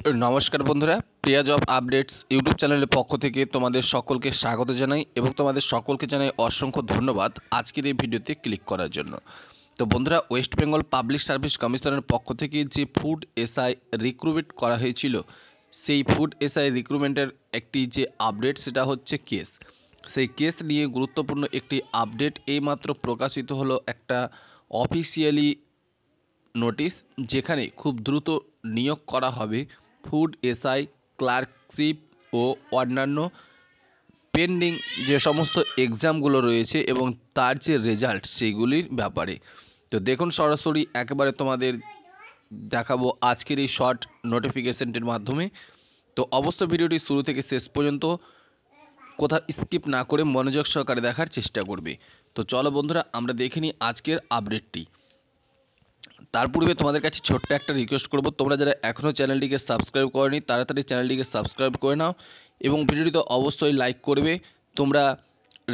नमस्कार बंधुरा प्रिया जब आपडेट्स यूट्यूब चैनल पक्ष থেকে তোমাদের সকলকে স্বাগত জানাই এবং তোমাদের সকলকে জানাই অসংখ্য ধন্যবাদ আজকের এই ভিডিওতে ক্লিক করার জন্য। তো বন্ধুরা, ওয়েস্ট বেঙ্গল পাবলিক সার্ভিস কমিশনের পক্ষ থেকে যে ফুড এসআই রিক্রুটমেন্ট করা হয়েছিল সেই ফুড এসআই রিক্রুটমেন্টের একটি যে আপডেট সেটা হচ্ছে কেস। সেই কেস নিয়ে গুরুত্বপূর্ণ একটি আপডেট এইমাত্র প্রকাশিত হলো একটা অফিসিয়ালি নোটিশ, যেখানে খুব দ্রুত নিয়োগ করা হবে ফুড এসআই, ক্লার্কশিপ ও অন্যান্য পেন্ডিং যে সমস্ত এক্সামগুলো রয়েছে এবং তার যে রেজাল্ট সেইগুলির ব্যাপারে। তো দেখুন, সরাসরি একেবারে তোমাদের দেখাবো আজকের এই শর্ট নোটিফিকেশনটির মাধ্যমে। তো অবশ্যই ভিডিওটি শুরু থেকে শেষ পর্যন্ত কোথাও স্কিপ না করে মনোযোগ সহকারে দেখার চেষ্টা করবে। তো চলো বন্ধুরা, আমরা দেখে নিই আজকের আপডেটটি। তার পূর্বে তোমাদের কাছে ছোট্ট একটা রিকোয়েস্ট করব, তোমরা যারা এখনও চ্যানেলটিকে সাবস্ক্রাইব করোনি তাড়াতাড়ি চ্যানেলটিকে সাবস্ক্রাইব করে নাও এবং ভিডিওটি অবশ্যই লাইক করবে। তোমরা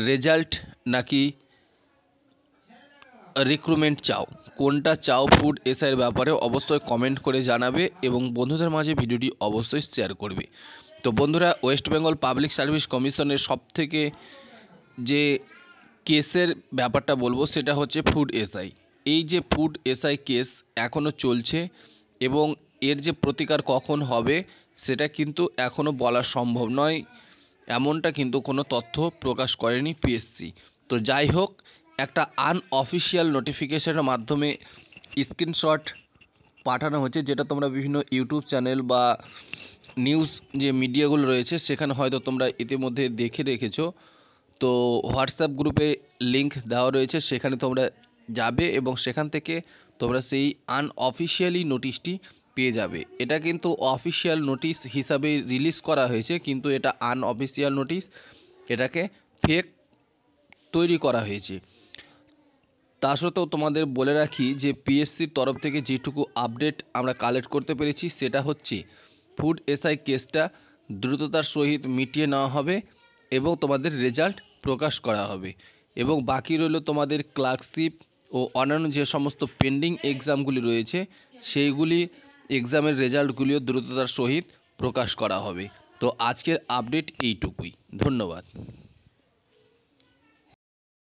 রেজাল্ট নাকি রিক্রুটমেন্ট চাও, কোনটা চাও ফুড এসআইয়ের ব্যাপারে অবশ্যই কমেন্ট করে জানাবে এবং বন্ধুদের মাঝে ভিডিওটি অবশ্যই শেয়ার করবে। তো বন্ধুরা, ওয়েস্ট বেঙ্গল পাবলিক সার্ভিস কমিশনের সবথেকে যে কেসের ব্যাপারটা বলবো সেটা হচ্ছে ফুড এসআই। এই যে ফুড এসআই কেস এখনও চলছে এবং এর যে প্রতিকার কখন হবে সেটা কিন্তু এখনও বলা সম্ভব নয়, এমনটা কিন্তু কোনো তথ্য প্রকাশ করেনি পিএসসি। তো যাই হোক, একটা আনঅফিসিয়াল নোটিফিকেশনের মাধ্যমে স্ক্রিনশট পাঠানো হচ্ছে, যেটা তোমরা বিভিন্ন ইউটিউব চ্যানেল বা নিউজ যে মিডিয়াগুলো রয়েছে সেখানে হয়তো তোমরা ইতিমধ্যে দেখে রেখেছো। তো হোয়াটসঅ্যাপ গ্রুপে লিংক দেওয়া রয়েছে, সেখানে তোমরা যাবে এবং সেখান থেকে তোমরা সেই আনঅফিসিয়ালি নোটিশটি পেয়ে যাবে। এটা কিন্তু অফিসিয়াল নোটিশ হিসাবে রিলিজ করা হয়েছে, কিন্তু এটা আনঅফিসিয়াল নোটিশ, এটাকে ফেক তৈরি করা হয়েছে। তা সত্ত্বেও তোমাদের বলে রাখি যে পিএসসির তরফ থেকে যেটুকু আপডেট আমরা কালেক্ট করতে পেরেছি সেটা হচ্ছে ফুড এসআই কেসটা দ্রুততার সহিত মিটিয়ে নেওয়া হবে এবং তোমাদের রেজাল্ট প্রকাশ করা হবে এবং বাকি রইল তোমাদের ক্লার্কশিপ ও অন্যান্য যে সমস্ত পেন্ডিং এক্সামগুলি রয়েছে সেইগুলি এক্সামের রেজাল্টগুলিও দ্রুততার সহিত প্রকাশ করা হবে। তো আজকের আপডেট এইটুকুই, ধন্যবাদ।